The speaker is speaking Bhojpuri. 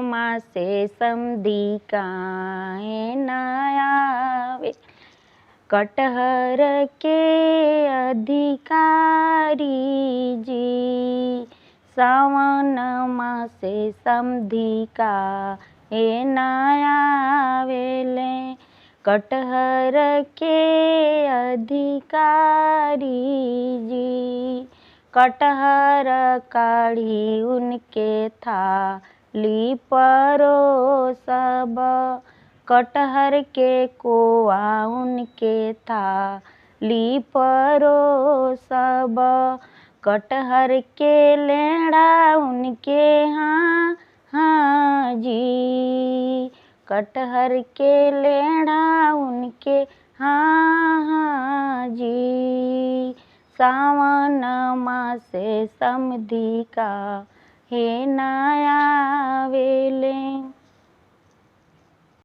मासे समधी काहे न आवे। कटहर के अधिकारी जी, सावन मासे समधी काहे न आवेले। कटहर के अधिकारी जी, कटहर काढ़ी उनके थाली परोसब। कटहर के कोआ उनके थाली परोसब। कटहर के लेढ़ा उनके हाँ हाँ जी, कटहर के लेढ़ा उनके हाँ हाँ जी। सावन मासे समधी काहे न